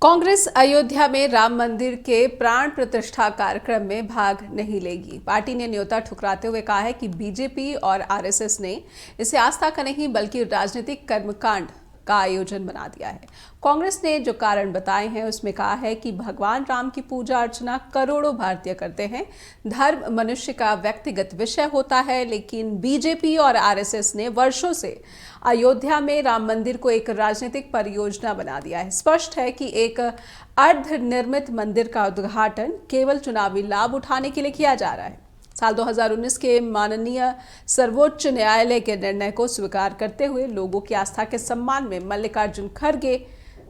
कांग्रेस अयोध्या में राम मंदिर के प्राण प्रतिष्ठा कार्यक्रम में भाग नहीं लेगी। पार्टी ने न्योता ठुकराते हुए कहा है कि बीजेपी और आरएसएस ने इसे आस्था का नहीं बल्कि राजनीतिक कर्मकांड का आयोजन बना दिया है। कांग्रेस ने जो कारण बताए हैं उसमें कहा है कि भगवान राम की पूजा अर्चना करोड़ों भारतीय करते हैं। धर्म मनुष्य का व्यक्तिगत विषय होता है, लेकिन बीजेपी और आरएसएस ने वर्षों से अयोध्या में राम मंदिर को एक राजनीतिक परियोजना बना दिया है। स्पष्ट है कि एक अर्धनिर्मित मंदिर का उद्घाटन केवल चुनावी लाभ उठाने के लिए किया जा रहा है। साल 2019 के माननीय सर्वोच्च न्यायालय के निर्णय को स्वीकार करते हुए लोगों की आस्था के सम्मान में मल्लिकार्जुन खड़गे,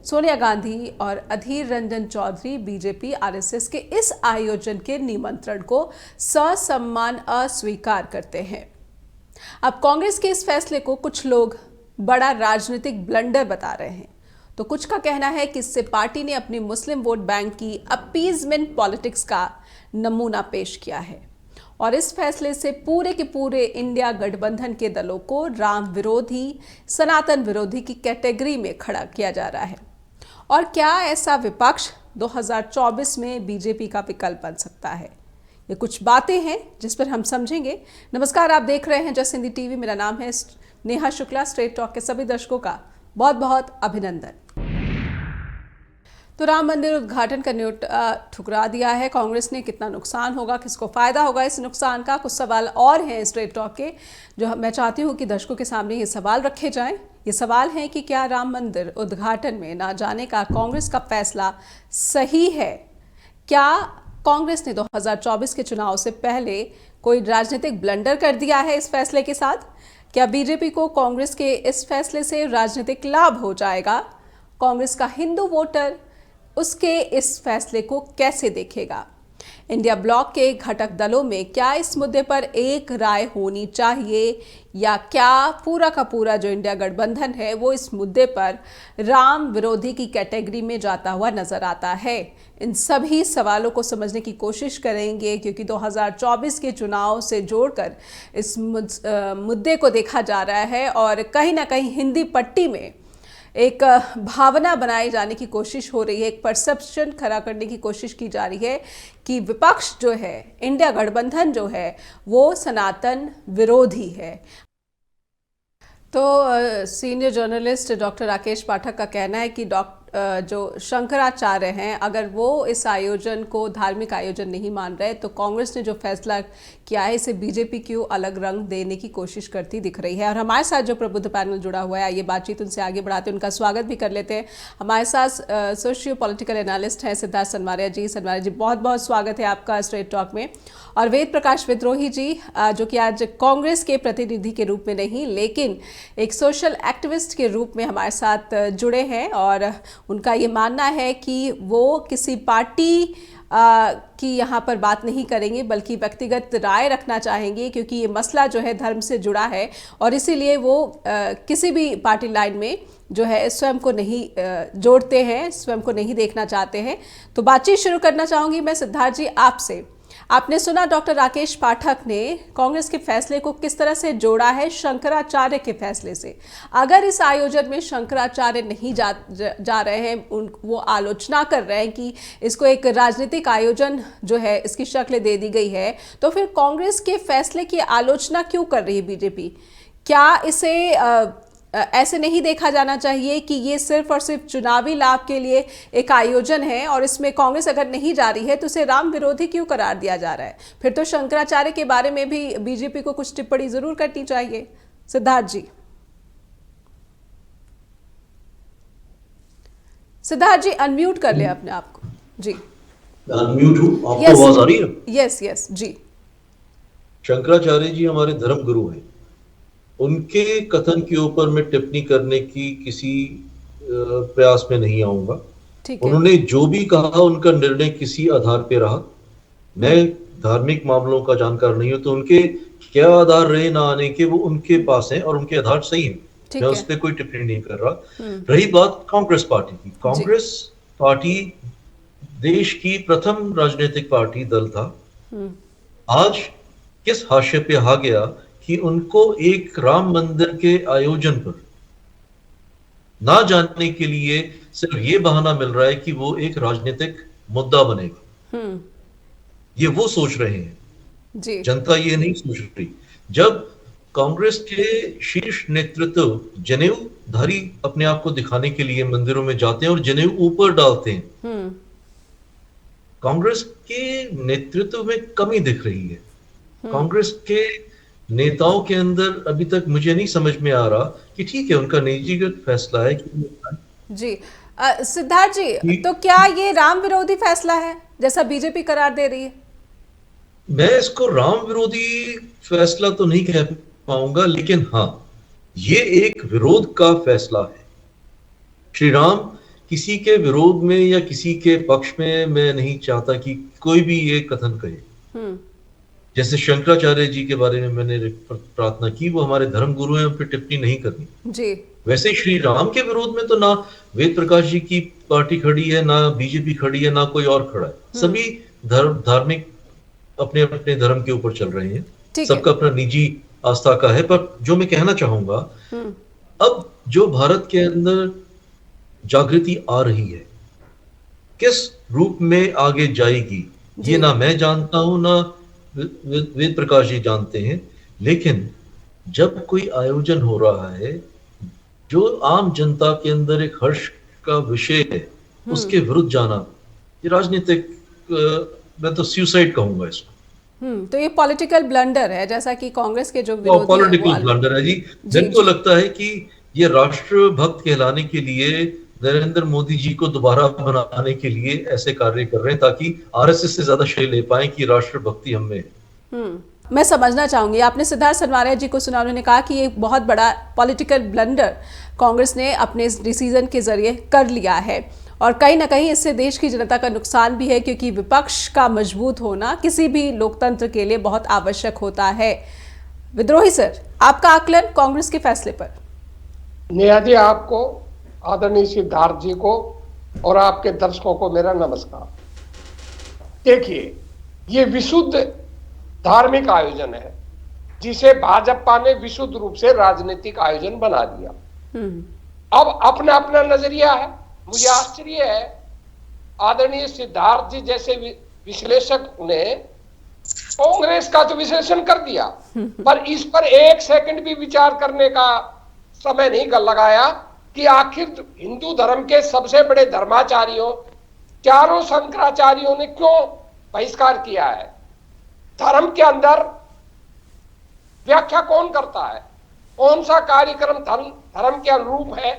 सोनिया गांधी और अधीर रंजन चौधरी बीजेपी आरएसएस के इस आयोजन के निमंत्रण को ससम्मान अस्वीकार करते हैं। अब कांग्रेस के इस फैसले को कुछ लोग बड़ा राजनीतिक ब्लंडर बता रहे हैं, तो कुछ का कहना है कि इससे पार्टी ने अपनी मुस्लिम वोट बैंक की अपीजमेंट पॉलिटिक्स का नमूना पेश किया है और इस फैसले से पूरे के पूरे इंडिया गठबंधन के दलों को राम विरोधी, सनातन विरोधी की कैटेगरी में खड़ा किया जा रहा है। और क्या ऐसा विपक्ष 2024 में बीजेपी का विकल्प बन सकता है? ये कुछ बातें हैं जिस पर हम समझेंगे। नमस्कार, आप देख रहे हैं जस हिंदी टीवी। मेरा नाम है नेहा शुक्ला। स्ट्रेट टॉक के सभी दर्शकों का बहुत बहुत अभिनंदन। तो राम मंदिर उद्घाटन का न्योता ठुकरा दिया है कांग्रेस ने। कितना नुकसान होगा, किसको फायदा होगा इस नुकसान का? कुछ सवाल और हैं स्ट्रेट टॉक के जो मैं चाहती हूँ कि दर्शकों के सामने ये सवाल रखे जाएं। ये सवाल है कि क्या राम मंदिर उद्घाटन में ना जाने का कांग्रेस का फैसला सही है? क्या कांग्रेस ने 2024 के चुनाव से पहले कोई राजनीतिक ब्लंडर कर दिया है इस फैसले के साथ? क्या बीजेपी को कांग्रेस के इस फैसले से राजनीतिक लाभ हो जाएगा? कांग्रेस का हिंदू वोटर उसके इस फैसले को कैसे देखेगा? इंडिया ब्लॉक के घटक दलों में क्या इस मुद्दे पर एक राय होनी चाहिए, या क्या पूरा का पूरा जो इंडिया गठबंधन है वो इस मुद्दे पर राम विरोधी की कैटेगरी में जाता हुआ नजर आता है? इन सभी सवालों को समझने की कोशिश करेंगे, क्योंकि 2024 के चुनाव से जोड़कर इस मुद्दे को देखा जा रहा है और कहीं ना कहीं हिंदी पट्टी में एक भावना बनाए जाने की कोशिश हो रही है, एक परसेप्शन खड़ा करने की कोशिश की जा रही है कि विपक्ष जो है, इंडिया गठबंधन जो है, वो सनातन विरोधी है। तो सीनियर जर्नलिस्ट डॉक्टर राकेश पाठक का कहना है कि जो शंकराचार्य हैं, अगर वो इस आयोजन को धार्मिक आयोजन नहीं मान रहे तो कांग्रेस ने जो फैसला किया है इसे बीजेपी क्यों अलग रंग देने की कोशिश करती दिख रही है। और हमारे साथ जो प्रबुद्ध पैनल जुड़ा हुआ है, ये बातचीत उनसे आगे बढ़ाते हैं, उनका स्वागत भी कर लेते हैं। हमारे साथ सोशियो पॉलिटिकल एनालिस्ट हैं सिद्धार्थ सनवारिया जी। सनवारिया जी, बहुत बहुत स्वागत है आपका स्ट्रेट टॉक में। और वेद प्रकाश विद्रोही जी, जो कि आज कांग्रेस के प्रतिनिधि के रूप में नहीं लेकिन एक सोशल एक्टिविस्ट के रूप में हमारे साथ जुड़े हैं, और उनका ये मानना है कि वो किसी पार्टी की यहाँ पर बात नहीं करेंगे बल्कि व्यक्तिगत राय रखना चाहेंगे, क्योंकि ये मसला जो है धर्म से जुड़ा है और इसीलिए वो किसी भी पार्टी लाइन में जो है स्वयं को नहीं जोड़ते हैं, स्वयं को नहीं देखना चाहते हैं। तो बातचीत शुरू करना चाहूँगी मैं सिद्धार्थ जी आपसे। आपने सुना डॉक्टर राकेश पाठक ने कांग्रेस के फैसले को किस तरह से जोड़ा है शंकराचार्य के फैसले से। अगर इस आयोजन में शंकराचार्य नहीं जा रहे हैं, वो आलोचना कर रहे हैं कि इसको एक राजनीतिक आयोजन जो है इसकी शक्ल दे दी गई है, तो फिर कांग्रेस के फैसले की आलोचना क्यों कर रही है बीजेपी? क्या इसे ऐसे नहीं देखा जाना चाहिए कि ये सिर्फ और सिर्फ चुनावी लाभ के लिए एक आयोजन है और इसमें कांग्रेस अगर नहीं जा रही है तो इसे राम विरोधी क्यों करार दिया जा रहा है? फिर तो शंकराचार्य के बारे में भी बीजेपी को कुछ टिप्पणी जरूर करनी चाहिए। सिद्धार्थ जी। सिद्धार्थ जी, अनम्यूट कर ले अपने आप को जी। अनम्यूट हूँ, आपको आवाज आ रही है? यस यस जी। शंकराचार्य जी हमारे धर्म गुरु हैं। उनके कथन के ऊपर मैं टिप्पणी करने की किसी प्रयास में नहीं आऊंगा। उन्होंने जो भी कहा उनका निर्णय किसी आधार पे रहा। मैं धार्मिक मामलों का जानकार नहीं हूं, तो उनके क्या आधार रहे ना आने के वो उनके पास हैं और उनके आधार सही हैं। मैं उस पर कोई टिप्पणी नहीं कर रहा। रही बात कांग्रेस पार्टी की, कांग्रेस पार्टी देश की प्रथम राजनीतिक पार्टी दल था। आज किस हाशिए पे आ गया कि उनको एक राम मंदिर के आयोजन पर ना जानने के लिए सिर्फ ये बहाना मिल रहा है कि वो एक राजनीतिक मुद्दा बनेगा। ये वो सोच रहे हैं, जी जनता ये नहीं सोच रही। जब कांग्रेस के शीर्ष नेतृत्व जनेऊधारी अपने आप को दिखाने के लिए मंदिरों में जाते हैं और जनेऊ ऊपर डालते हैं, कांग्रेस के नेतृत्व में कमी दिख रही है। कांग्रेस के नेताओं के अंदर अभी तक मुझे नहीं समझ में आ रहा कि ठीक है, उनका निजीगत फैसला है जी। सिद्धार्थ जी, तो क्या ये राम विरोधी फैसला है जैसा बीजेपी करार दे रही है? मैं इसको राम विरोधी फैसला तो नहीं कह पाऊंगा, लेकिन हाँ, ये एक विरोध का फैसला है। श्री राम किसी के विरोध में या किसी के पक्ष में मैं नहीं चाहता कि कोई भी ये कथन कहे। जैसे शंकराचार्य जी के बारे में मैंने प्रार्थना की, वो हमारे धर्म गुरु हैं, उन पर टिप्पणी नहीं करनी जी। वैसे श्री राम के विरोध में तो ना वेद प्रकाश जी की पार्टी खड़ी है, ना बीजेपी खड़ी है, ना कोई और खड़ा है। सभी धार्मिक अपने अपने धर्म के ऊपर चल रहे हैं, सबका अपना निजी आस्था का है। पर जो मैं कहना चाहूंगा, अब जो भारत के अंदर जागृति आ रही है, किस रूप में आगे जाएगी ये ना मैं जानता हूं, ना वेद प्रकाश जी जानते हैं। लेकिन जब कोई आयोजन हो रहा है जो आम जनता के अंदर एक हर्ष का विषय है, उसके विरुद्ध जाना, ये राजनीतिक, मैं तो सुसाइड कहूंगा इसको। तो ये पॉलिटिकल ब्लंडर है, जैसा कि कांग्रेस के जो विरोधी पॉलिटिकल ब्लंडर है जी। जिनको लगता है कि ये राष्ट्रभक्त कहलाने के लिए नरेंद्र मोदी जी को दोबारा बनाने के लिए ऐसे कार्य कर रहे हैं ताकि आरएसएस से ज्यादा श्रेय ले पाए कि राष्ट्रभक्ति हम में है। मैं समझना चाहूंगी, आपने सिद्धार्थ सनवारिया जी को सुना, उन्होंने कहा कि ये बहुत बड़ा पॉलिटिकल ब्लंडर कांग्रेस ने अपने इस डिसीजन के जरिए कर लिया है और कहीं ना कहीं इससे देश की जनता का नुकसान भी है, क्योंकि विपक्ष का मजबूत होना किसी भी लोकतंत्र के लिए बहुत आवश्यक होता है। विद्रोही सर, आपका आकलन कांग्रेस के फैसले पर? नेहा जी, आपको, आदरणीय सिद्धार्थ जी को और आपके दर्शकों को मेरा नमस्कार। देखिए, ये विशुद्ध धार्मिक आयोजन है जिसे भाजपा ने विशुद्ध रूप से राजनीतिक आयोजन बना दिया। अब अपना अपना नजरिया है। मुझे आश्चर्य है, आदरणीय सिद्धार्थ जी जैसे विश्लेषक ने कांग्रेस का तो विश्लेषण कर दिया, पर इस पर एक सेकंड भी विचार करने का समय नहीं लगाया कि आखिर हिंदू धर्म के सबसे बड़े धर्माचार्यों, चारों शंकराचार्यों ने क्यों बहिष्कार किया है। धर्म के अंदर व्याख्या कौन करता है, कौन सा कार्यक्रम धर्म के अनुरूप है,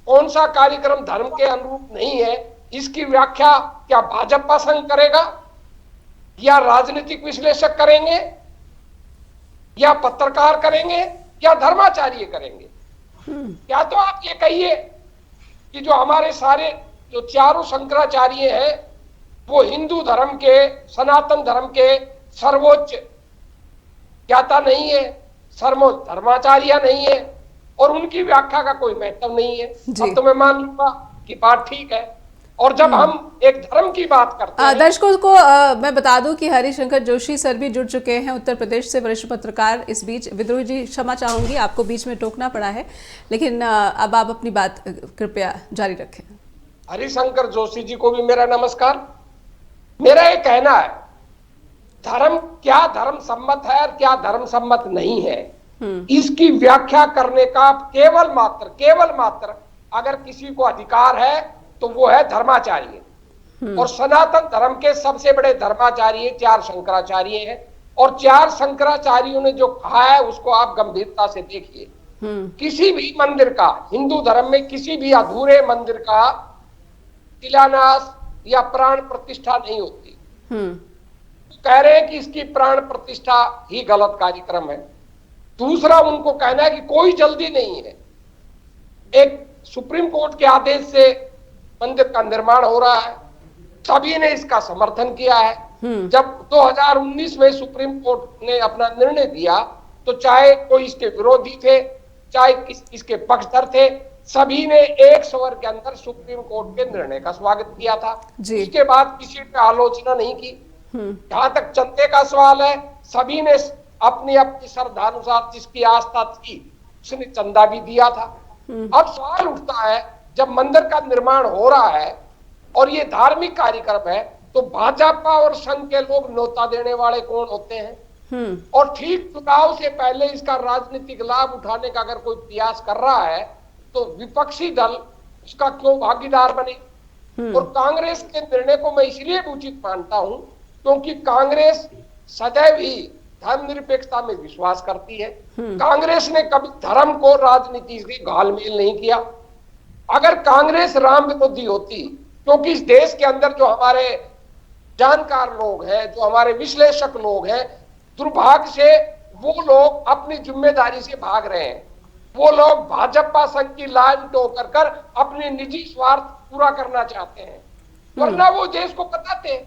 कौन सा कार्यक्रम धर्म के अनुरूप नहीं है, इसकी व्याख्या क्या भाजपा संघ करेगा या राजनीतिक विश्लेषक करेंगे या पत्रकार करेंगे या धर्माचार्य करेंगे? क्या तो आप ये कहिए कि जो हमारे सारे जो चारों शंकराचार्य हैं वो हिंदू धर्म के, सनातन धर्म के सर्वोच्च ज्ञाता नहीं है, सर्वोच्च धर्माचार्य नहीं है और उनकी व्याख्या का कोई महत्व नहीं है। अब तो मैं मान लूंगा कि बात ठीक है। और जब हम एक धर्म की बात करते हैं, दर्शकों को मैं बता दूं कि हरिशंकर जोशी सर भी जुड़ चुके हैं उत्तर प्रदेश से, वरिष्ठ पत्रकार। इस बीच विद्रोही जी, क्षमा चाहूंगी, आपको बीच में टोकना पड़ा है, लेकिन अब आप अपनी बात कृपया जारी रखें। हरिशंकर जोशी जी को भी मेरा नमस्कार। मेरा ये कहना है, धर्म क्या धर्म सम्मत है और क्या धर्म सम्मत नहीं है, इसकी व्याख्या करने का केवल मात्र अगर किसी को अधिकार है तो वो है धर्माचार्य। और सनातन धर्म के सबसे बड़े धर्माचार्य चार शंकराचार्य हैं और चार शंकराचार्यों ने जो कहा है उसको आप गंभीरता से देखिए। किसी भी मंदिर का, हिंदू धर्म में किसी भी अधूरे मंदिर का शिलान्यास या प्राण प्रतिष्ठा नहीं होती। कह रहे हैं कि इसकी प्राण प्रतिष्ठा ही गलत कार्यक्रम है। दूसरा, उनको कहना है कि कोई जल्दी नहीं है, एक सुप्रीम कोर्ट के आदेश से मंदिर का निर्माण हो रहा है, सभी ने इसका समर्थन किया है। जब 2019 में सुप्रीम कोर्ट ने अपना निर्णय दिया तो चाहे कोई इसके विरोधी थे, चाहे इसके पक्षधर थे, सभी ने एक स्वर के अंदर सुप्रीम कोर्ट के निर्णय का स्वागत किया था। इसके बाद किसी ने आलोचना नहीं की। जहां तक चंदे का सवाल है, सभी ने अपनी अपनी श्रद्धानुसार जिसकी आस्था थी उसने चंदा भी दिया था। अब सवाल उठता है जब मंदिर का निर्माण हो रहा है और ये धार्मिक कार्यक्रम है, तो भाजपा और संघ के लोग न्योता देने वाले कौन होते हैं? और ठीक चुनाव से पहले इसका राजनीतिक लाभ उठाने का अगर कोई प्रयास कर रहा है तो विपक्षी दल उसका क्यों भागीदार बने? और कांग्रेस के निर्णय को मैं इसलिए उचित मानता हूं क्योंकि कांग्रेस सदैव ही धर्मनिरपेक्षता में विश्वास करती है। कांग्रेस ने कभी धर्म को राजनीति से घालमेल नहीं किया। अगर कांग्रेस राम विरोधी होती, क्योंकि इस देश के अंदर जो हमारे जानकार लोग हैं, जो हमारे विश्लेषक लोग हैं, दुर्भाग्य से वो लोग अपनी जिम्मेदारी से भाग रहे हैं। वो लोग भाजपा संघ की लाइन टोकर कर अपने निजी स्वार्थ पूरा करना चाहते हैं, वरना वो देश को बताते।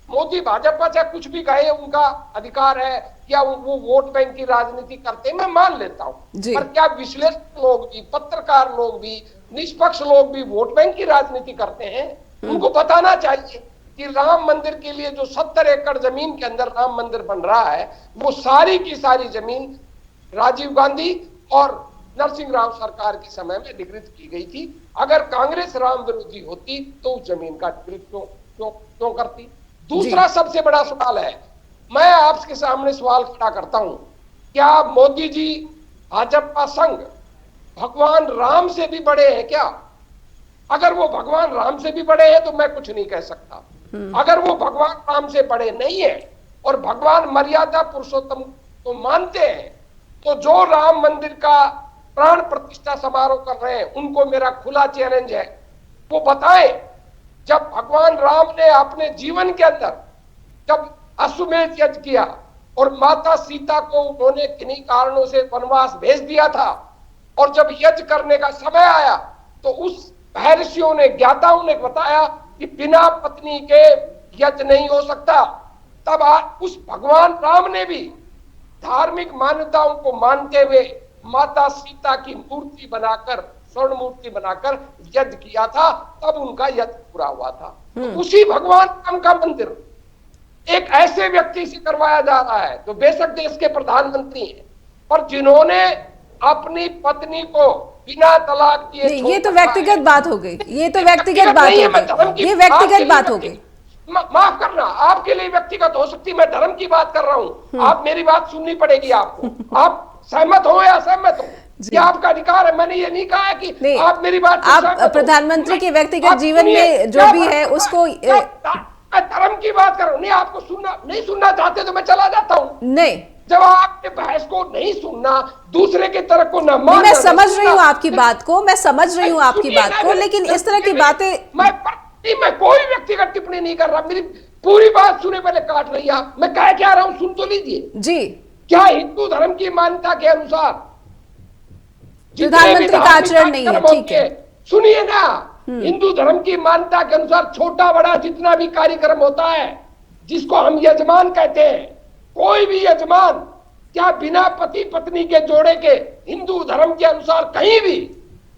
मोदी भाजपा चाहे कुछ भी कहे, उनका अधिकार है, या वो वोट बैंक की राजनीति करते हैं, मैं मान लेता हूं, पर क्या विश्लेषक लोग भी, पत्रकार लोग भी, निष्पक्ष लोग भी वोट बैंक की राजनीति करते हैं? उनको बताना चाहिए कि राम मंदिर के लिए जो 70 एकड़ जमीन के अंदर राम मंदिर बन रहा है, वो सारी की सारी जमीन राजीव गांधी और नरसिंह राव सरकार के समय में अधिकृत की गई थी। अगर कांग्रेस राम विरोधी होती तो उस जमीन का अधिकृत क्यों करती? दूसरा सबसे बड़ा सवाल है, मैं आपके सामने सवाल खड़ा करता हूं, क्या मोदी जी, भाजपा संघ भगवान राम से भी बड़े हैं क्या? अगर वो भगवान राम से भी बड़े हैं तो मैं कुछ नहीं कह सकता। अगर वो भगवान राम से बड़े नहीं है और भगवान मर्यादा पुरुषोत्तम को मानते हैं, तो जो राम मंदिर का प्राण प्रतिष्ठा समारोह कर रहे हैं, उनको मेरा खुला चैलेंज है, वो बताएं जब भगवान राम ने अपने जीवन के अंदर जब अश्वमेध यज्ञ किया और माता सीता को उन्होंने किन्हीं कारणों से वनवास भेज दिया था, और जब यज्ञ करने का समय आया तो उस महर्षियों ने, ज्ञाताओं ने बताया कि बिना पत्नी के यज्ञ नहीं हो सकता। तब उस भगवान राम ने भी धार्मिक मान्यताओं को मानते हुए माता सीता की मूर्ति बनाकर, स्वर्ण मूर्ति बनाकर यज्ञ किया था, तब उनका यज्ञ पूरा हुआ था। तो उसी भगवान राम का मंदिर एक ऐसे व्यक्ति से करवाया जा रहा है जो बेशक देश के प्रधानमंत्री हैं, पर जिन्होंने अपनी पत्नी को बिना तलाक दिए, ये तो व्यक्तिगत बात हो गई, ये तो व्यक्तिगत बात हो गई, ये व्यक्तिगत बात हो गई। माफ करना, आपके लिए व्यक्तिगत हो सकती, मैं धर्म की बात कर रहा हूं। आप मेरी बात सुननी पड़ेगी आपको। आप सहमत हो या असहमत हो, ये आपका अधिकार है। मैंने ये नहीं कहा है कि आप मेरी बात, आप प्रधानमंत्री के व्यक्तिगत जीवन में जो भी है उसको, धर्म की बात कर रहा हूं। नहीं, आपको सुनना नहीं, सुनना चाहते तो मैं चला जाता हूं। नहीं, जब आपके बहस को नहीं सुनना, दूसरे के तरफ को न मानना, मैं समझ रही हूँ आपकी बात को, मैं समझ रही हूँ आपकी बात को, लेकिन इस तरह की बातें मैं कोई व्यक्तिगत टिप्पणी नहीं कर रहा। मेरी पूरी बात सुने, पहले काट रही है। मैं कह क्या रहा हूं, सुन तो लीजिए जी। क्या हिंदू धर्म की मान्यता के अनुसार प्रधानमंत्री का आचरण नहीं है, ठीक है, सुनिए ना, हिंदू धर्म की मान्यता के अनुसार छोटा बड़ा जितना भी कार्यक्रम होता है, जिसको हम यजमान कहते हैं, कोई भी यजमान क्या बिना पति पत्नी के जोड़े के हिंदू धर्म के अनुसार कहीं भी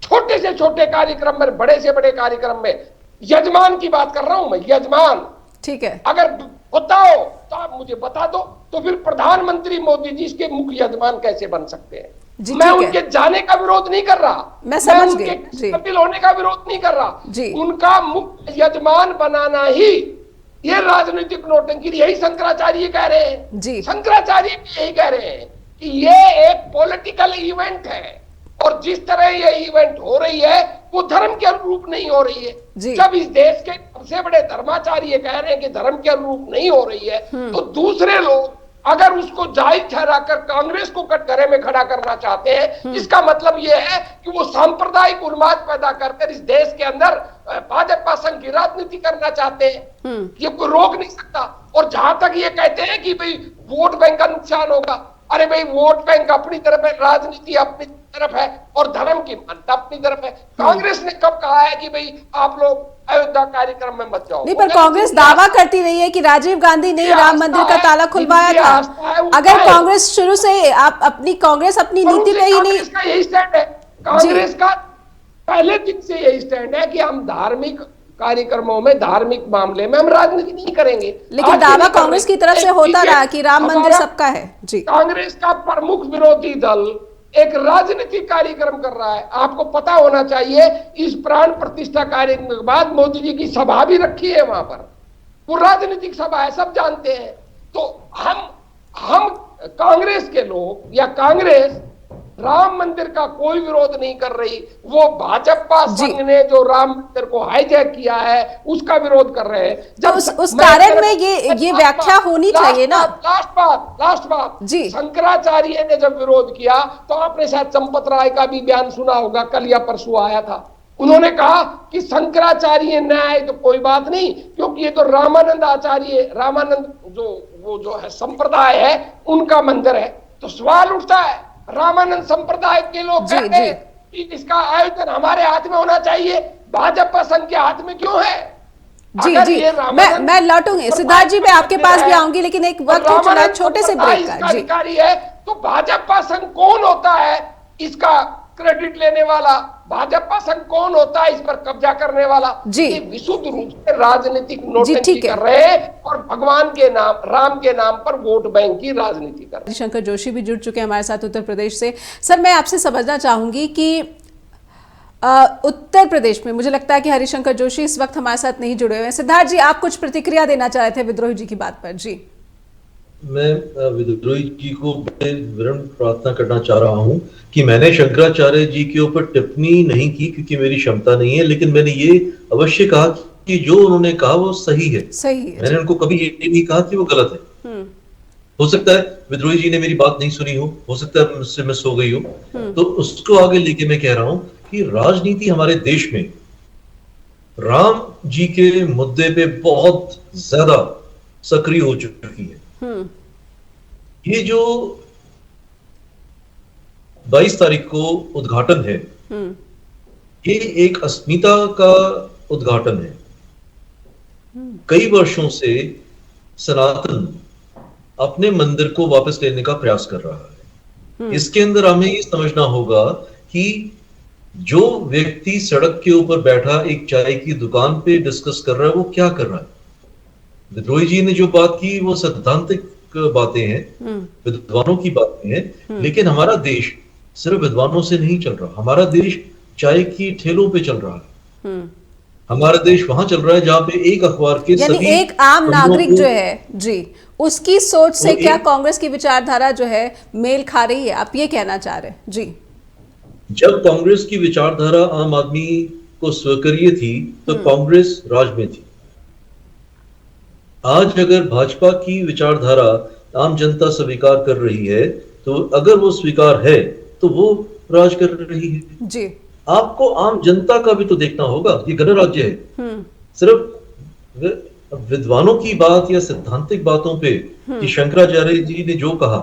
छोटे से छोटे कार्यक्रम में, बड़े से बड़े कार्यक्रम में, यजमान की बात कर रहा हूं मैं, यजमान, ठीक है, अगर होता हो तो आप मुझे बता दो। तो फिर प्रधानमंत्री मोदी जी इसके मुख्य यजमान कैसे बन सकते हैं? मैं उनके जाने का विरोध नहीं कर रहा, मैं समझ गई, शामिल होने का विरोध नहीं कर रहा। उनका मुख्य यजमान बनाना ही ये राजनीतिक नोटंकी, यही शंकराचार्य कह रहे हैं। शंकराचार्य भी यही कह रहे हैं कि ये एक पॉलिटिकल इवेंट है, और जिस तरह ये इवेंट हो रही है वो धर्म के अनुरूप नहीं हो रही है। जब इस देश के सबसे बड़े धर्माचार्य कह रहे हैं कि धर्म के अनुरूप नहीं हो रही है, तो दूसरे लोग अगर उसको जायज ठहराकर कांग्रेस को कटघरे में खड़ा करना चाहते हैं, इसका मतलब यह है कि वो सांप्रदायिक उन्माद पैदा कर इस देश के अंदर भाजपा संघ की राजनीति करना चाहते हैं। ये कोई रोक नहीं सकता। और जहां तक ये कहते हैं कि भाई वोट बैंक का नुकसान होगा, अरे भाई वोट बैंक अपनी तरफ है, राजनीति अपनी तरफ है, और धर्म की मान्यता अपनी तरफ है। कांग्रेस ने कब कहा है कि भाई आप लोग अयोध्या कार्यक्रम में मत जाओ? नहीं, पर कांग्रेस दावा करती रही है कि राजीव गांधी ने राम मंदिर का ताला खुलवाया था। अगर कांग्रेस शुरू से आप कांग्रेस अपनी नीति पे ही नहीं, यही स्टैंड है कांग्रेस का, पहले दिन से यही स्टैंड है कि हम धार्मिक कार्यक्रमों में, धार्मिक मामले में हम राजनीति नहीं करेंगे। लेकिन दावा कांग्रेस की तरफ से होता रहा कि राम मंदिर सबका है। जी, कांग्रेस का प्रमुख विरोधी दल एक राजनीतिक कार्यक्रम कर रहा है। आपको पता होना चाहिए, इस प्राण प्रतिष्ठा कार्यक्रम के बाद मोदी जी की सभा भी रखी है वहां पर, वो राजनीतिक सभा है, सब जानते हैं। तो हम कांग्रेस के लोग या कांग्रेस राम मंदिर का कोई विरोध नहीं कर रही, वो भाजपा संघ ने जो राम मंदिर को हाईजैक किया है उसका विरोध कर रहे हैं। जब उस कारण में ये व्याख्या होनी चाहिए ना। लास्ट बात जी, शंकराचार्य ने जब विरोध किया तो आपने शायद चंपत राय का भी बयान सुना होगा, कल या परसों आया था। उन्होंने कहा कि शंकराचार्य न आए तो कोई बात नहीं, क्योंकि ये तो रामानंद आचार्य, रामानंद जो है संप्रदाय है उनका मंदिर है। तो सवाल उठता है, रामानंद संप्रदाय के लोग कहते हैं कि इसका आयोजन हमारे हाथ में होना चाहिए, भाजपा संघ के हाथ में क्यों है? जी मैं लौटूंगी सिद्धार्थ जी, मैं आपके पास भी आऊंगी, लेकिन एक वक्त हो चला छोटे से ब्रेक का। जी, अधिकारी है तो भाजपा संघ कौन होता है इसका क्रेडिट लेने वाला? भाजपा संघ कौन होता है इस पर कब्जा करने वाला? ये विशुद्ध रूप से राजनीतिक नोटंकी कर रहे हैं और भगवान के नाम, राम के नाम पर वोट बैंक की राजनीति कर रहे हैं। हरिशंकर जोशी भी जुड़ चुके हैं हमारे साथ उत्तर प्रदेश से। सर, मैं आपसे समझना चाहूंगी कि उत्तर प्रदेश में मुझे लगता है कि हरिशंकर जोशी इस वक्त हमारे साथ नहीं जुड़े हुए हैं। सिद्धार्थ जी, आप कुछ प्रतिक्रिया देना चाह रहे थे विद्रोही जी की बात पर। जी, मैं विद्रोही जी को विनम्र प्रार्थना करना चाह रहा हूं कि मैंने शंकराचार्य जी के ऊपर टिप्पणी नहीं की क्योंकि मेरी क्षमता नहीं है, लेकिन मैंने ये अवश्य कहा कि जो उन्होंने कहा वो सही है। मैंने उनको कभी ये नहीं कहा कि वो गलत है। हो सकता है विद्रोही जी ने मेरी बात नहीं सुनी हो सकता है मुझसे मिस हो गई हो, तो उसको आगे लेके मैं कह रहा हूं कि राजनीति हमारे देश में राम जी के मुद्दे पे बहुत ज्यादा सक्रिय हो चुकी है। ये जो 22 तारीख को उद्घाटन है, ये एक अस्मिता का उद्घाटन है। कई वर्षों से सनातन अपने मंदिर को वापस लेने का प्रयास कर रहा है। इसके अंदर हमें ये समझना होगा कि जो व्यक्ति सड़क के ऊपर बैठा एक चाय की दुकान पे डिस्कस कर रहा है, वो क्या कर रहा है? विद्रोही जी ने जो बात की वो सैद्धांतिक बातें हैं, विद्वानों की बातें हैं, लेकिन हमारा देश सिर्फ विद्वानों से नहीं चल रहा। हमारा देश चाय की ठेलों पे चल रहा है। हमारा देश वहां चल रहा है जहां पे एक अखबार के यानी एक आम नागरिक जो है जी, उसकी सोच से क्या कांग्रेस की विचारधारा जो है मेल खा रही है, आप ये कहना चाह रहे हैं? जी, जब कांग्रेस की विचारधारा आम आदमी को स्वीकार्य थी तो कांग्रेस राज में थी। आज अगर भाजपा की विचारधारा आम जनता स्वीकार कर रही है, तो अगर वो स्वीकार है तो वो राज कर रही है जी। आपको आम जनता का भी तो देखना होगा। ये गणराज्य है। सिर्फ विद्वानों की बात या सैद्धांतिक बातों पे कि शंकराचार्य जी ने जो कहा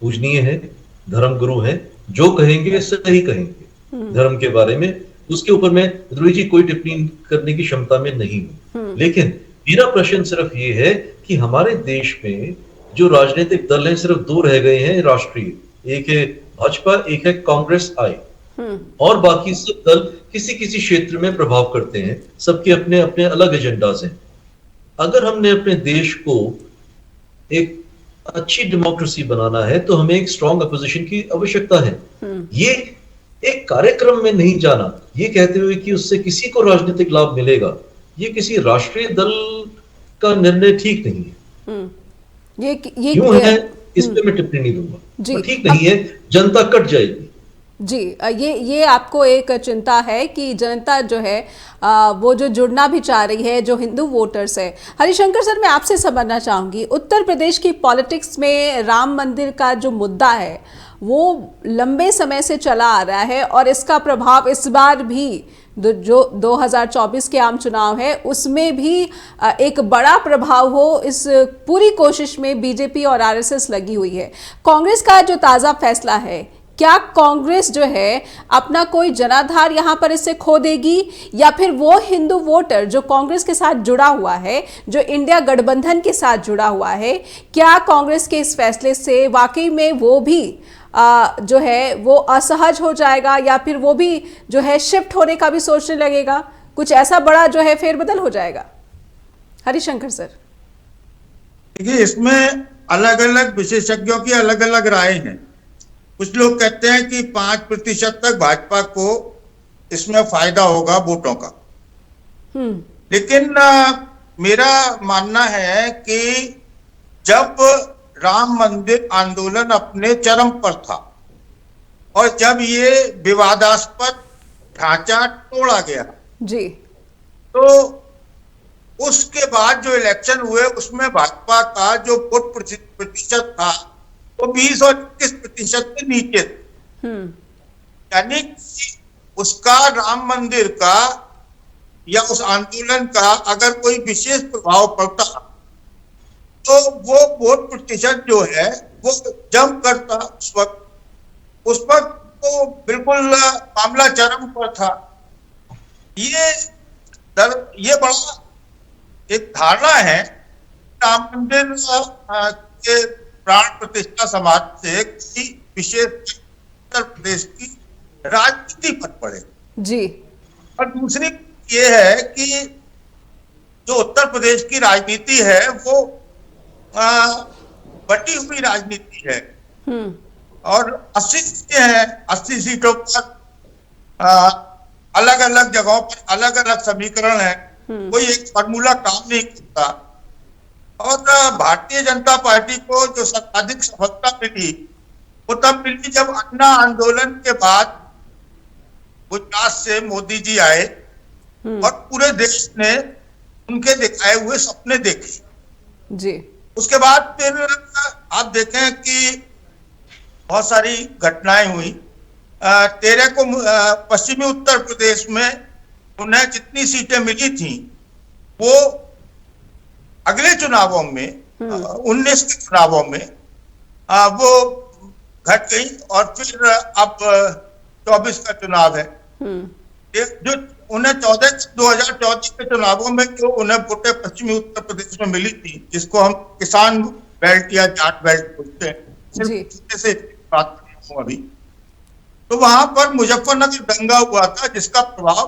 पूजनीय है, धर्म गुरु है, जो कहेंगे सही कहेंगे धर्म के बारे में, उसके ऊपर मैं विद्रोही जी कोई टिप्पणी करने की क्षमता में नहीं हूं। लेकिन मेरा प्रश्न सिर्फ ये है कि हमारे देश में जो राजनीतिक दल हैं सिर्फ दो रह गए हैं राष्ट्रीय, एक है भाजपा, एक है कांग्रेस आई, और बाकी सब दल किसी किसी क्षेत्र में प्रभाव करते हैं। सबके अपने अपने अलग एजेंडाज हैं। अगर हमने अपने देश को एक अच्छी डेमोक्रेसी बनाना है तो हमें एक स्ट्रॉन्ग अपोजिशन की आवश्यकता है। ये एक कार्यक्रम में नहीं जाना ये कहते हुए कि उससे किसी को राजनीतिक लाभ मिलेगा, ये किसी राष्ट्रीय दल का निर्णय ठीक नहीं है। ये क्यों है इस पे मैं टिप्पणी नहीं दूंगा। ठीक नहीं है, जनता कट जाएगी। जी, ये आपको एक चिंता है कि जनता जो है वो जो जुड़ना भी चाह रही है, जो हिंदू वोटर्स है। हरिशंकर सर, मैं आपसे समझना चाहूँगी, उत्तर प्रदेश की पॉलिटिक्स में राम मंदिर का जो मुद्दा है वो लंबे समय से चला आ रहा है और इसका प्रभाव इस बार भी जो 2024 के आम चुनाव है उसमें भी एक बड़ा प्रभाव हो, इस पूरी कोशिश में बीजेपी और आरएसएस लगी हुई है। कांग्रेस का जो ताज़ा फैसला है, क्या कांग्रेस जो है अपना कोई जनाधार यहाँ पर इससे खो देगी, या फिर वो हिंदू वोटर जो कांग्रेस के साथ जुड़ा हुआ है, जो इंडिया गठबंधन के साथ जुड़ा हुआ है, क्या कांग्रेस के इस फैसले से वाकई में वो भी जो है वो असहज हो जाएगा, या फिर वो भी जो है शिफ्ट होने का भी सोचने लगेगा? कुछ ऐसा बड़ा जो है फेरबदल हो जाएगा? हरिशंकर सर, देखिए, इसमें अलग अलग विशेषज्ञों की अलग अलग राय हैं। कुछ लोग कहते हैं कि 5% तक भाजपा को इसमें फायदा होगा वोटों का। लेकिन मेरा मानना है कि जब राम मंदिर आंदोलन अपने चरम पर था और जब ये विवादास्पद ढांचा तोड़ा गया जी, तो उसके बाद जो इलेक्शन हुए उसमें भाजपा का जो वोट प्रतिशत था वो 20 और 21% के नीचे था। यानी कि उसका राम मंदिर का या उस आंदोलन का अगर कोई विशेष प्रभाव पड़ता तो वो वोट प्रतिशत जो है वो जम करता उस वक्त तो बिल्कुल मामला चरम पर था। ये बड़ा एक धारणा है राम मंदिर के प्राण प्रतिष्ठा समाज से किसी विशेष उत्तर प्रदेश की राजनीति पर पड़े जी। और दूसरी ये है कि जो उत्तर प्रदेश की राजनीति है वो बटी हुई राजनीति है और 80 सीटें हैं, 80 सीटों पर अलग अलग जगहों पर अलग अलग समीकरण है, कोई एक फार्मूला काम नहीं करता। और भारतीय जनता पार्टी को जो सर्वाधिक सफलता मिली वो तब मिली जब अन्ना आंदोलन के बाद गुजरात से मोदी जी आए और पूरे देश ने उनके दिखाए हुए सपने देखे जी। उसके बाद फिर आप देखें कि बहुत सारी घटनाएं हुई। 13 को पश्चिमी उत्तर प्रदेश में उन्हें जितनी सीटें मिली थी वो अगले चुनावों में 19 के चुनावों में वो घट गई और फिर अब 24 का चुनाव है। जो उन्हें 2014 के चुनावों में जो उन्हें वोटें पश्चिमी उत्तर प्रदेश में मिली थी जिसको हम किसान बेल्ट या जाट बेल्ट बोलते हैं से बात अभी, तो वहां पर मुजफ्फरनगर दंगा हुआ था जिसका प्रभाव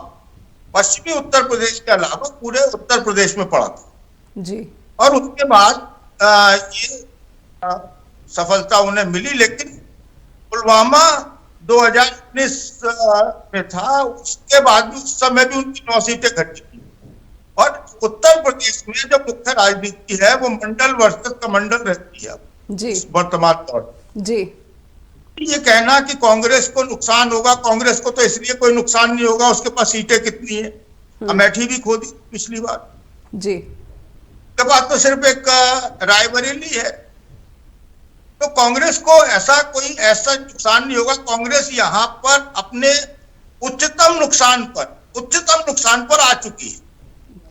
पश्चिमी उत्तर प्रदेश के अलावा पूरे उत्तर प्रदेश में पड़ा था जी। और उसके बाद ये सफलता उन्हें मिली। लेकिन पुलवामा 2019 में था, उसके बाद भी उस समय भी उनकी 9 सीटें घटी थी। और उत्तर प्रदेश में जो मुख्य राजनीति है वो मंडल वर्सेस कमंडल रहती है जी वर्तमान तौर जी। ये कहना कि कांग्रेस को नुकसान होगा, कांग्रेस को तो इसलिए कोई नुकसान नहीं होगा उसके पास सीटें कितनी है, अमेठी भी खो दी पिछली बार जी। के बाद तो सिर्फ एक रायबरेली है। तो कांग्रेस को ऐसा नुकसान नहीं होगा। कांग्रेस यहाँ पर अपने उच्चतम नुकसान पर आ चुकी है।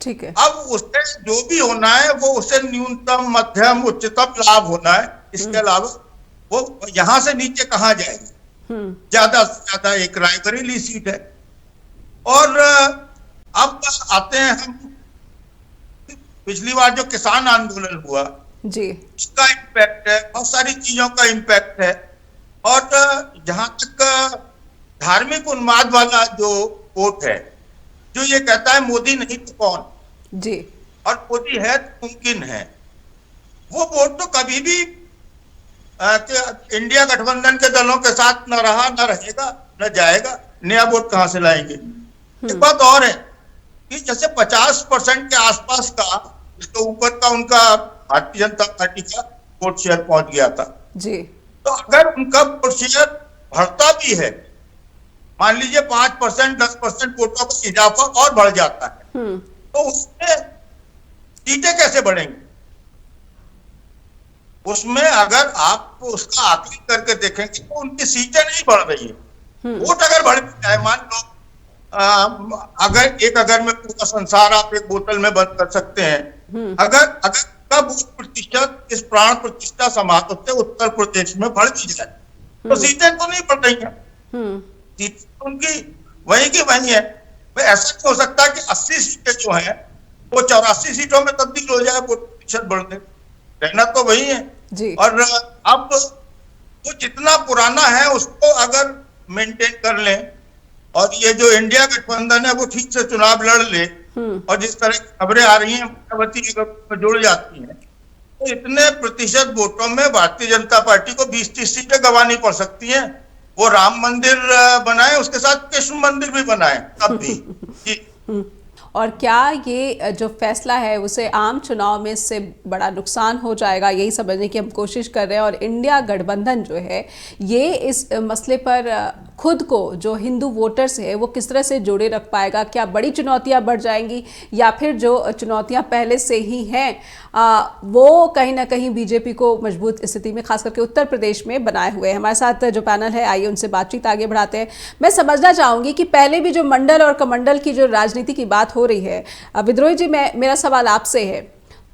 ठीक है, अब उससे जो भी होना है वो उसे न्यूनतम मध्यम उच्चतम लाभ होना है। इसके अलावा वो यहां से नीचे कहां जाएगी। ज्यादा से ज्यादा एक रायबरेली सीट है। और अब आते हैं हम पिछली बार जो किसान आंदोलन हुआ जी, उसका इम्पैक्ट है, बहुत सारी चीजों का इम्पैक्ट है। और जहां तक धार्मिक उन्माद वाला जो वोट है जो ये कहता है मोदी नहीं तो कौन जी और मोदी है तो मुमकिन है, वो वोट तो कभी भी इंडिया गठबंधन के दलों के साथ न रहा, न रहेगा, न जाएगा। नया वोट कहां से लाएंगे। एक बात और है कि जैसे 50% के आसपास का तो ऊपर का उनका भारतीय जनता पार्टी का वोट शेयर पहुंच गया था जी। तो अगर उनका वोट शेयर बढ़ता भी है, मान लीजिए 5%, 10% वोटों का इजाफा और बढ़ जाता है, तो उसमें सीटें कैसे बढ़ेंगी। उसमें अगर आप उसका आकलन करके देखेंगे तो उनकी सीटें नहीं बढ़ रही है। वोट अगर बढ़ जाए, मान लो अगर में पूरा संसार आप एक बोतल में बंद कर सकते हैं, अगर का वोट प्रतिशत इस प्राण प्रतिष्ठा समाज से उत्तर प्रदेश में बढ़ भी जाए तो सीटें तो नहीं बढ़ रही हैं, सीटें तो उनकी वही की वही है। ऐसा नहीं हो सकता कि 80 सीटें जो हैं वो 84 सीटों में तब्दील हो जाए, वोट प्रतिशत बढ़ने, रहना तो वही है जी। और अब वो जितना पुराना है उसको अगर मेंटेन कर लें और ये जो इंडिया गठबंधन है वो ठीक से चुनाव लड़ ले और जिस तरह की खबरें आ रही हैं मायावती की में जुड़ जाती हैं, तो इतने प्रतिशत वोटों में भारतीय जनता पार्टी को 20-30 सीटें गंवानी पड़ सकती हैं। वो राम मंदिर बनाए, उसके साथ कृष्ण मंदिर भी बनाए, तब भी। जी। और क्या ये जो फैसला है उसे आम चुनाव में इससे बड़ा नुकसान हो जाएगा, यही समझने की हम कोशिश कर रहे हैं। और इंडिया गठबंधन जो है ये इस मसले पर खुद को जो हिंदू वोटर्स है वो किस तरह से जोड़े रख पाएगा? क्या बड़ी चुनौतियां बढ़ जाएंगी या फिर जो चुनौतियां पहले से ही हैं वो कहीं ना कहीं बीजेपी को मजबूत स्थिति में खास करके उत्तर प्रदेश में बनाए हुए हैं? हमारे साथ जो पैनल है आइए उनसे बातचीत आगे बढ़ाते हैं। मैं समझना चाहूँगी कि पहले भी जो मंडल और कमंडल की जो राजनीति की बात हो रही है, विद्रोही जी मेरा सवाल आपसे है,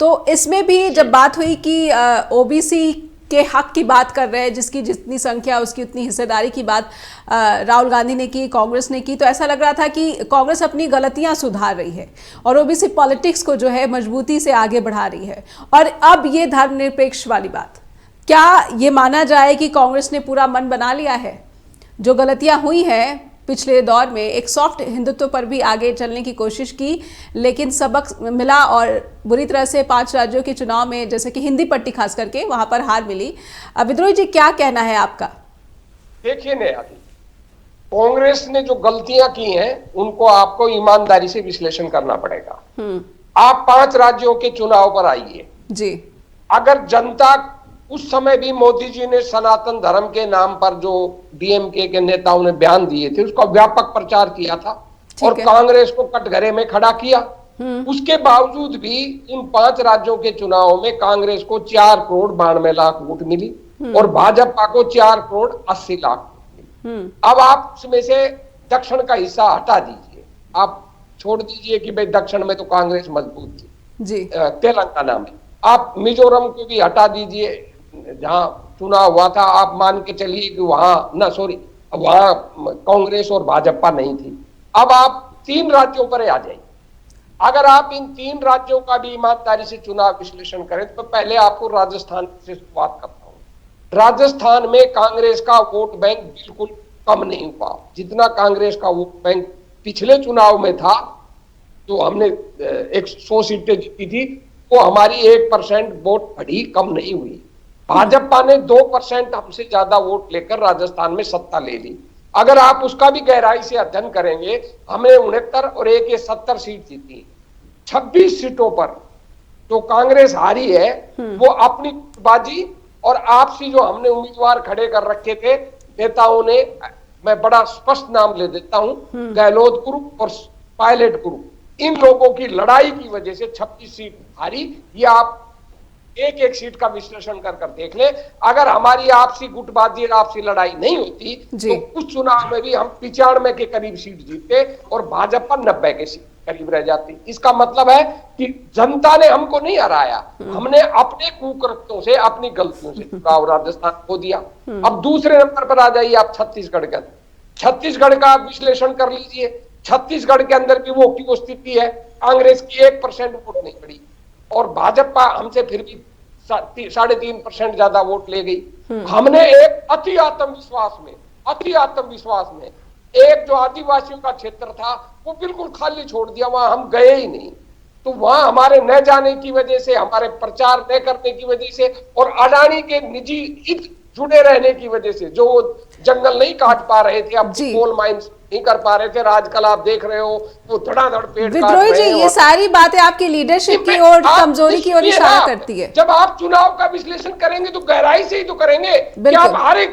तो इसमें भी जब बात हुई कि ओबीसी के हक की बात कर रहे हैं, जिसकी जितनी संख्या उसकी उतनी हिस्सेदारी की बात राहुल गांधी ने की, कांग्रेस ने की, तो ऐसा लग रहा था कि कांग्रेस अपनी गलतियां सुधार रही है और ओबीसी पॉलिटिक्स को जो है मजबूती से आगे बढ़ा रही है। और अब ये धर्मनिरपेक्ष वाली बात, क्या ये माना जाए कि कांग्रेस ने पूरा मन बना लिया है? जो गलतियां हुई हैं पिछले दौर में, एक सॉफ्ट हिंदुत्व पर भी आगे चलने की कोशिश की, लेकिन सबक मिला और बुरी तरह से 5 राज्यों के चुनाव में, जैसे कि हिंदी पट्टी खास करके, वहां पर हार मिली। विद्रोही जी क्या कहना है आपका? देखिए नेहा जी, कांग्रेस ने जो गलतियां की हैं उनको आपको ईमानदारी से विश्लेषण करना पड़ेगा। आप 5 राज्यों के चुनाव पर आइए जी। अगर जनता, उस समय भी मोदी जी ने सनातन धर्म के नाम पर जो डीएमके के नेताओं ने बयान दिए थे उसका व्यापक प्रचार किया था और कांग्रेस को कटघरे में खड़ा किया। उसके बावजूद भी इन 5 राज्यों के चुनाव में कांग्रेस को 4 करोड़ 92 लाख वोट मिली और भाजपा को 4 करोड़ 80 लाख मिली। अब आप उसमें से दक्षिण का हिस्सा हटा दीजिए, आप छोड़ दीजिए कि भाई दक्षिण में तो कांग्रेस मजबूत थी जी, तेलंगाना में, आप मिजोरम को भी हटा दीजिए जहां चुनाव हुआ था, आप मान के चलिए कि वहां कांग्रेस और भाजपा नहीं थी। अब आप 3 राज्यों पर आ जाइए। अगर आप इन 3 राज्यों का भी ईमानदारी से चुनाव विश्लेषण करें तो पहले आपको राजस्थान से शुरुआत करता हूं। राजस्थान में कांग्रेस का वोट बैंक बिल्कुल कम नहीं हुआ, जितना कांग्रेस का वोट बैंक पिछले चुनाव में था, जो हमने 100 सीटें जीती थी, वो हमारी 1% वोट बढ़ी, कम नहीं हुई। भाजपा ने 2% हमसे ज्यादा वोट लेकर राजस्थान में सत्ता ले ली। अगर आप उसका भी गहराई से अध्ययन करेंगे, हमने 69 और 70 सीट जीती। 26 सीटों पर जो कांग्रेस हारी है वो अपनी बाजी और आपसी जो हमने उम्मीदवार खड़े कर रखे थे नेताओं ने, मैं बड़ा स्पष्ट नाम ले देता हूं, गहलोत ग्रुप और पायलट ग्रुप, इन लोगों की लड़ाई की वजह से 26 सीट हारी। ये आप एक सीट का विश्लेषण कर देख ले। अगर हमारी आपसी गुटबाजी और आपसी लड़ाई नहीं होती तो उस चुनाव में भी हम 95 के करीब सीट जीतते और भाजपा 90 के सीट करीब रह जाती। इसका मतलब है कि जनता ने हमको नहीं हराया, हमने अपने कुकृत्यों से, अपनी गलतियों से चुनाव राजस्थान खो दिया। अब दूसरे नंबर पर आ जाइए आप छत्तीसगढ़ के अंदर। छत्तीसगढ़ का विश्लेषण कर लीजिए। छत्तीसगढ़ के अंदर भी वो क्यों स्थिति है, कांग्रेस की 1% वोट नहीं पड़ी और भाजपा हमसे फिर भी 3.5% ज्यादा वोट ले गई। हमने एक अति आत्मविश्वास में एक जो आदिवासियों का क्षेत्र था वो बिल्कुल खाली छोड़ दिया, वहां हम गए ही नहीं। तो वहां हमारे न जाने की वजह से, हमारे प्रचार न करने की वजह से और अडानी के निजी हित जुड़े रहने की वजह से, जो जंगल नहीं काट पा रहे थे, अब कोल माइंस नहीं कर पा रहे थे, आजकल आप देख रहे हो वो धड़ाधड़ पेड़ काट रहे हैं। जी, ये सारी बातें आपकी लीडरशिप की और कमजोरी की ओर इशारा करती है। जब आप चुनाव का विश्लेषण करेंगे तो गहराई से ही तो करेंगे कि आप हारे,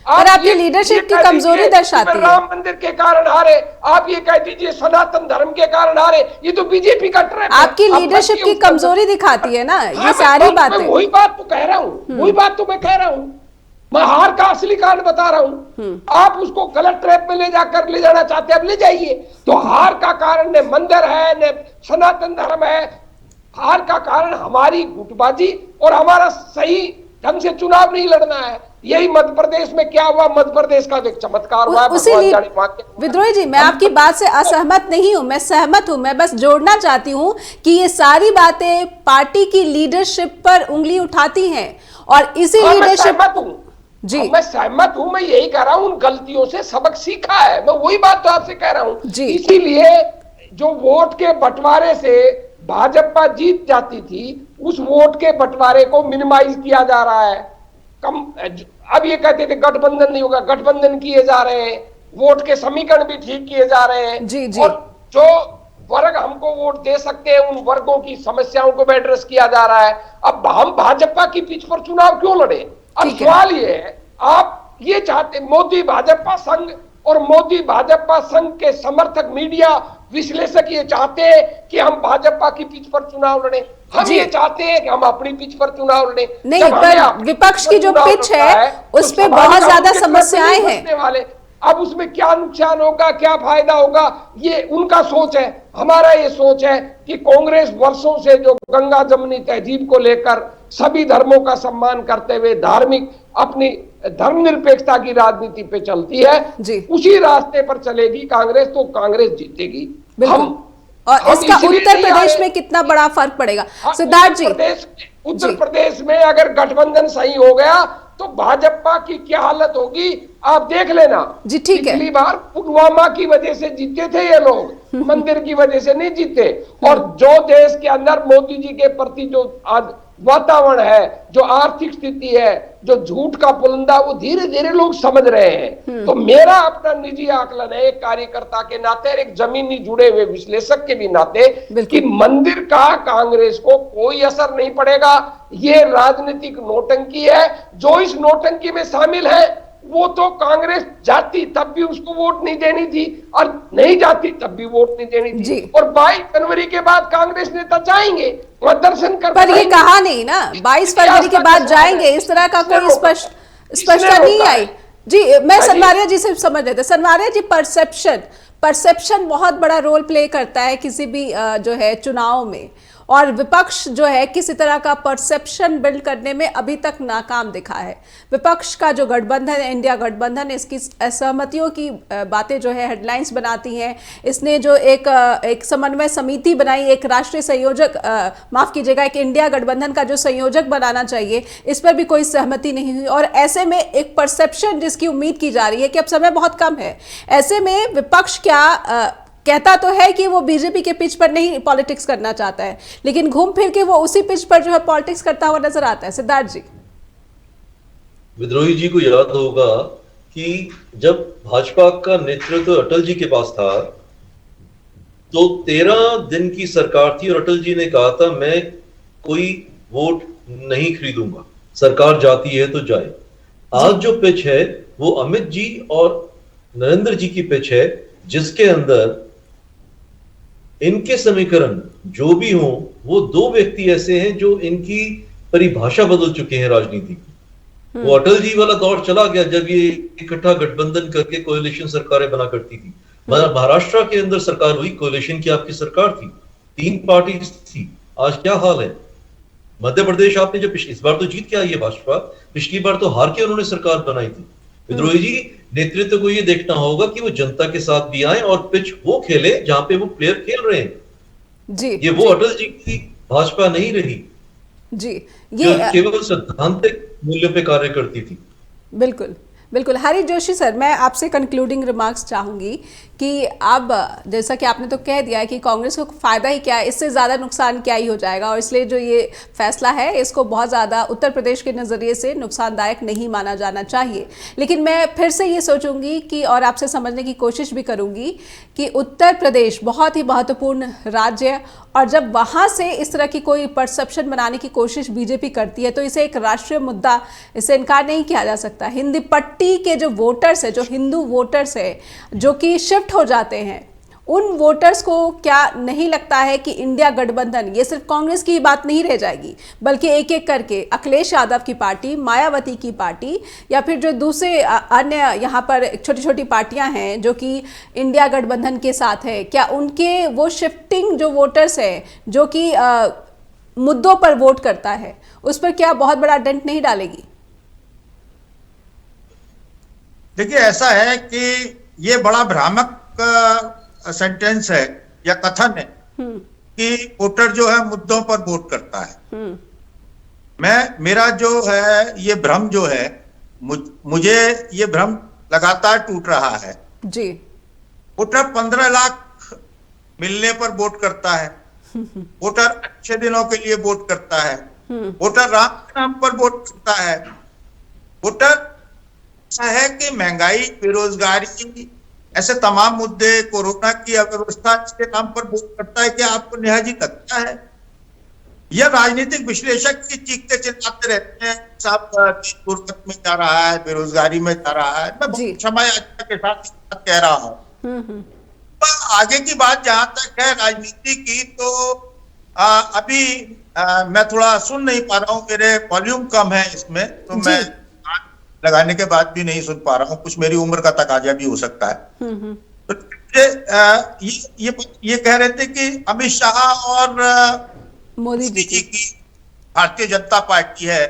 और आपकी लीडरशिप की कमजोरी दर्शाती है। राम मंदिर के कारण हारे, आप ये कह दीजिए सनातन धर्म के कारण हारे, ये तो बीजेपी का ट्रैप है। आपकी लीडरशिप की कमजोरी दिखाती है ना ये सारी बातें। वही बात तो कह रहा हूँ, वही बात तो मैं कह रहा हूँ, मैं हार का असली कारण बता रहा हूं। आप उसको गलत ट्रैप में ले जाना चाहते हैं, अब ले जाइए। तो हार का कारण न मंदिर है न सनातन धर्म है, हार का कारण हमारी गुटबाजी और हमारा सही ढंग से चुनाव नहीं लड़ना है। यही मध्य प्रदेश में क्या हुआ, मध्य प्रदेश का एक चमत्कार हुआ। विद्रोही जी, मैं आपकी बात से असहमत नहीं हूं, मैं सहमत हूं। मैं बस जोड़ना चाहती हूं कि ये सारी बातें पार्टी की लीडरशिप पर उंगली उठाती हैं और इसी लीडरशिप जी मैं सहमत हूं। मैं यही कह रहा हूं, उन गलतियों से सबक सीखा है, मैं वही बात तो आपसे कह रहा हूं। इसीलिए जो वोट के बंटवारे से भाजपा जीत जाती थी उस वोट के बंटवारे को मिनिमाइज किया जा रहा है। कम अब ये कहते थे गठबंधन नहीं होगा, गठबंधन किए जा रहे हैं, वोट के समीकरण भी ठीक किए जा रहे हैं। जी जी। और जो वर्ग हमको वोट दे सकते हैं उन वर्गों की समस्याओं को भी एड्रेस किया जा रहा है। अब हम भाजपा की पिच पर चुनाव क्यों लड़े? अब सवाल ये है, आप ये चाहते, मोदी भाजपा संघ और मोदी भाजपा संघ के समर्थक मीडिया विश्लेषक ये चाहते हैं कि हम भाजपा की पिच पर चुनाव लड़े, हम ये चाहते हैं कि हम अपनी पिच पर चुनाव लड़े। नहीं, पर विपक्ष की जो पिच है उस पे बहुत ज्यादा समस्याएं हैं। अब उसमें क्या नुकसान होगा, क्या फायदा होगा, ये उनका सोच है। हमारा ये सोच है कि कांग्रेस वर्षों से जो गंगा जमुनी तहजीब को लेकर सभी धर्मों का सम्मान करते हुए धार्मिक अपनी धर्मनिरपेक्षता की राजनीति पे चलती है, उसी रास्ते पर चलेगी कांग्रेस, तो कांग्रेस जीतेगी। और इसका उत्तर प्रदेश में कितना बड़ा फर्क पड़ेगा सिद्धार्थ जी? उत्तर प्रदेश में अगर गठबंधन सही हो गया तो भाजपा की क्या हालत होगी आप देख लेना जी। ठीक है, पिछली बार पुलवामा की वजह से जीते थे ये लोग, मंदिर की वजह से नहीं जीते। और जो देश के अंदर मोदी जी के प्रति जो आज वातावरण है, जो आर्थिक स्थिति है, जो झूठ का पुलंदा, वो धीरे धीरे लोग समझ रहे हैं। तो मेरा अपना निजी आकलन है एक कार्यकर्ता के नाते, एक जमीनी जुड़े हुए विश्लेषक के भी नाते, कि मंदिर का कांग्रेस को कोई असर नहीं पड़ेगा। ये राजनीतिक नौटंकी है। जो इस नौटंकी में शामिल है वो तो कांग्रेस जाती तब भी उसको वोट नहीं देनी थी, और नहीं जाती तब भी वोट नहीं देनी थी। और 22 जनवरी के बाद कांग्रेस नेता जाएंगे वहां दर्शन कर, पर ये कहा नहीं ना 22 फरवरी के बाद जाएंगे, इस तरह का कोई स्पष्टता नहीं आई। जी मैं सनवारिया जी से समझ रहे थे। सनवारिया जी, परसेप्शन बहुत बड़ा रोल प्ले करता है किसी भी जो है चुनाव में, और विपक्ष जो है किसी तरह का परसेप्शन बिल्ड करने में अभी तक नाकाम दिखा है। विपक्ष का जो गठबंधन है, इंडिया गठबंधन, इसकी असहमतियों की बातें जो है हेडलाइंस बनाती हैं। इसने जो एक समन्वय समिति बनाई, एक राष्ट्रीय संयोजक, माफ कीजिएगा, एक इंडिया गठबंधन का जो संयोजक बनाना चाहिए, इस पर भी कोई सहमति नहीं हुई। और ऐसे में एक परसेप्शन जिसकी उम्मीद की जा रही है कि अब समय बहुत कम है, ऐसे में विपक्ष क्या कहता तो है कि वो बीजेपी के पिच पर नहीं पॉलिटिक्स करना चाहता है, लेकिन घूम फिर के वो उसी पिच पर जो है पॉलिटिक्स करता हुआ नजर आता है। सिद्धार्थ जी, विद्रोही जी को याद होगा कि जब भाजपा का नेतृत्व अटल जी के पास था तो 13 दिन की सरकार थी और अटल जी ने कहा था मैं कोई वोट नहीं खरीदूंगा, सरकार जाती है तो जाए। आज जो पिच है वो अमित जी और नरेंद्र जी की पिच है, जिसके अंदर इनके समीकरण जो भी हों, वो दो व्यक्ति ऐसे हैं जो इनकी परिभाषा बदल चुके हैं राजनीति की। वो अटल जी वाला दौर चला गया जब ये इकट्ठा गठबंधन करके कोalition सरकारें बना करती थी। महाराष्ट्र के अंदर सरकार हुई, कोalition की आपकी सरकार थी, 3 पार्टी थी। आज क्या हाल है? मध्य प्रदेश आपने जो इस बार तो जीत के आई है भाजपा, पिछली बार तो हार के उन्होंने सरकार बनाई थी। विद्रोही जी, नेतृत्व को ये देखना होगा कि वो जनता के साथ भी आए और पिच वो खेले जहां पे वो प्लेयर खेल रहे हैं जी। ये वो अटल जी की भाजपा नहीं रही जी, ये केवल सैद्धांतिक मूल्यों पे कार्य करती थी। बिल्कुल बिल्कुल। हरी जोशी सर, मैं आपसे कंक्लूडिंग रिमार्क्स चाहूंगी कि अब जैसा कि आपने तो कह दिया है कि कांग्रेस को फायदा ही क्या है, इससे ज़्यादा नुकसान क्या ही हो जाएगा, और इसलिए जो ये फैसला है इसको बहुत ज़्यादा उत्तर प्रदेश के नज़रिए से नुकसानदायक नहीं माना जाना चाहिए। लेकिन मैं फिर से ये सोचूंगी कि, और आपसे समझने की कोशिश भी करूंगी कि उत्तर प्रदेश बहुत ही महत्वपूर्ण राज्य है, और जब वहाँ से इस तरह की कोई परसेप्शन बनाने की कोशिश बीजेपी करती है तो इसे एक राष्ट्रीय मुद्दा, इसे इनकार नहीं किया जा सकता। हिंदी पट्टी के जो वोटर्स है, जो हिंदू वोटर्स है, जो कि शिफ्ट हो जाते हैं, उन वोटर्स को क्या नहीं लगता है कि इंडिया गठबंधन ये सिर्फ कांग्रेस की बात नहीं रह जाएगी, बल्कि एक एक करके अखिलेश यादव की पार्टी, मायावती की पार्टी, या फिर जो दूसरे अन्य यहाँ पर छोटी छोटी पार्टियां हैं जो कि इंडिया गठबंधन के साथ है, क्या उनके वो शिफ्टिंग जो वोटर्स है जो कि मुद्दों पर वोट करता है, उस पर क्या बहुत बड़ा डेंट नहीं डालेगी? देखिए, ऐसा है कि ये बड़ा भ्रामक सेंटेंस है या कथन है कि वोटर जो है मुद्दों पर वोट करता है। मेरा जो है ये भ्रम जो है, मुझे ये भ्रम लगातार टूट रहा है जी। वोटर 15 लाख मिलने पर वोट करता है, वोटर अच्छे दिनों के लिए वोट करता है, वोटर राम के नाम पर वोट करता है, वोटर ऐसा है कि महंगाई, बेरोजगारी, ऐसे तमाम मुद्दे, कोरोना की अव्यवस्था के नाम पर वोट करता है। क्या आपको नेहाजी लगता है? यह राजनीतिक विश्लेषक की चीखते चिल्लाते रहते हैं साहब गुर्बत में जा रहा है, बेरोजगारी में जा रहा है। मैं बहुत क्षमा याचना के साथ कह रहा हूँ। आगे की बात जहां तक है राजनीति की, तो अभी मैं थोड़ा सुन नहीं पा रहा हूँ, मेरे वॉल्यूम कम है इसमें, तो मैं लगाने के बाद भी नहीं सुन पा रहा हूँ। कुछ मेरी उम्र का तकाजा भी हो सकता है। तो ये कह रहे थे कि अमित शाह और मोदी जी की भारतीय जनता पार्टी है,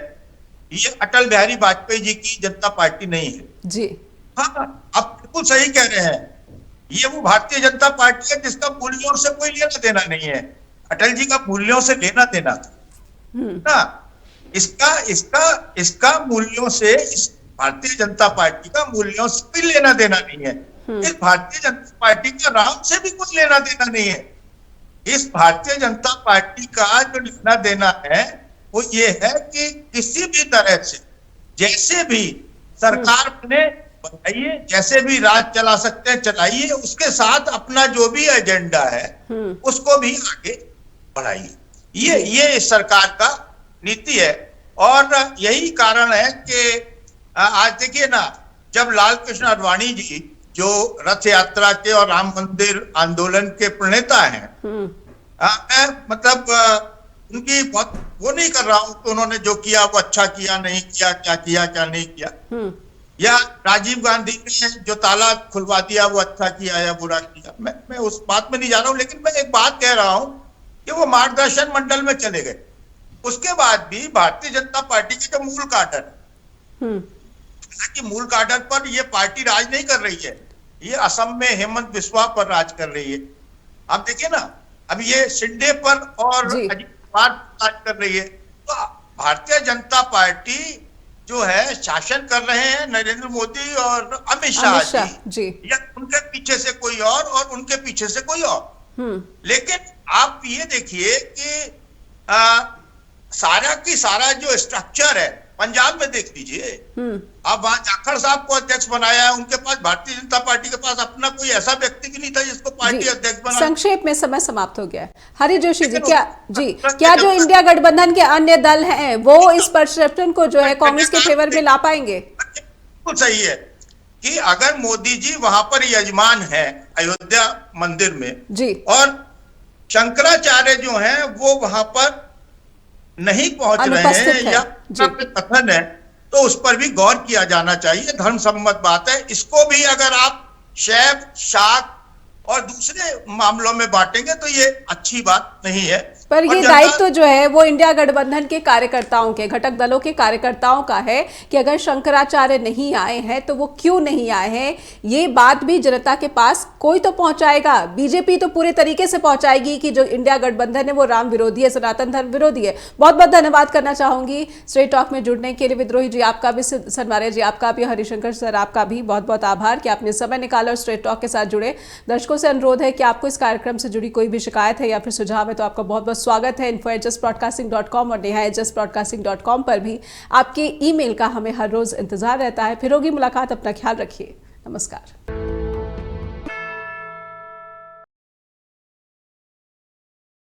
ये अटल बिहारी वाजपेयी जी की जनता पार्टी नहीं है जी। हाँ, आप बिल्कुल सही कह रहे हैं। ये वो भारतीय जनता पार्टी है जिसका मूल्यों से कोई लेना देना नहीं है। अटल जी का मूल्यों से लेना देना ना, इसका मूल्यों से, इस भारतीय जनता पार्टी का मूल्यों से कोई लेना देना नहीं है। इस भारतीय जनता पार्टी का राम से भी कुछ लेना देना नहीं है। इस भारतीय जनता पार्टी का जो लेना देना है वो ये है कि किसी भी तरह से, जैसे भी सरकार बने बनाइए, जैसे भी राज चला सकते हैं चलाइए, उसके साथ अपना जो भी एजेंडा है उसको भी आगे बढ़ाइए। ये इस सरकार का नीति है। और यही कारण है कि आज देखिए ना, जब लाल कृष्ण आडवाणी जी जो रथ यात्रा के और राम मंदिर आंदोलन के प्रणेता हैं, मैं मतलब उनकी बहुत वो नहीं कर रहा हूं कि उन्होंने जो किया वो अच्छा किया नहीं किया, क्या किया क्या नहीं किया, या राजीव गांधी ने जो ताला खुलवा दिया वो अच्छा किया या बुरा किया, मैं उस बात में नहीं जा रहा हूं। लेकिन मैं एक बात कह रहा हूं कि वो मार्गदर्शन मंडल में चले गए, उसके बाद भी भारतीय जनता पार्टी के जो मूल काडर मूल काडर पर ये पार्टी राज नहीं कर रही है। ये असम में हेमंत बिस्वा पर राज कर रही है। आप देखिए ना, अब ये शिंदे पर और अजित कुमार राज कर रही है। तो भारतीय जनता पार्टी जो है शासन कर रहे हैं नरेंद्र मोदी और अमित शाह जी, या उनके पीछे से कोई और उनके पीछे से कोई और। लेकिन आप ये देखिए कि सारा की सारा जो स्ट्रक्चर है, पंजाब में देख लीजिए, अब वहां जाखड़ साहब को अध्यक्ष बनाया है, उनके पास भारतीय जनता पार्टी के पास अपना कोई ऐसा व्यक्ति भी नहीं था जिसको पार्टी अध्यक्ष बनाया। संक्षेप में समय समाप्त हो गया है। हरि जोशी जी, क्या जो इंडिया गठबंधन के अन्य दल हैं वो इस परसेप्शन को जो है कांग्रेस के फेवर में ला पाएंगे? बिल्कुल सही है कि अगर मोदी जी वहां पर यजमान है अयोध्या मंदिर में जी, और शंकराचार्य जो है वो वहां पर नहीं पहुंच रहे हैं या कथन है, तो उस पर भी गौर किया जाना चाहिए। धर्म सम्मत बात है। इसको भी अगर आप शैव, शाक और दूसरे मामलों में बांटेंगे तो ये अच्छी बात नहीं है। पर ये दायित्व जो है वो इंडिया गठबंधन के कार्यकर्ताओं के, घटक दलों के कार्यकर्ताओं का है कि अगर शंकराचार्य नहीं आए हैं तो वो क्यों नहीं आए हैं, ये बात भी जनता के पास कोई तो पहुंचाएगा। बीजेपी तो पूरे तरीके से पहुंचाएगी कि जो इंडिया गठबंधन है वो राम विरोधी है, सनातन धर्म विरोधी है। बहुत बहुत धन्यवाद करना चाहूंगी स्ट्रेट टॉक में जुड़ने के लिए। विद्रोही जी आपका भी, सनवारे जी आपका भी, हरिशंकर सर आपका भी बहुत बहुत आभार कि आपने समय निकाला और स्ट्रेट टॉक के साथ जुड़े। दर्शकों से अनुरोध है कि आपको इस कार्यक्रम से जुड़ी कोई भी शिकायत है या फिर सुझाव है तो आपका बहुत बहुत स्वागत है। info@justbroadcasting.com और neha@justbroadcasting.com पर भी आपके ईमेल का हमें हर रोज इंतजार रहता है। फिर होगी मुलाकात, अपना ख्याल रखिए। नमस्कार।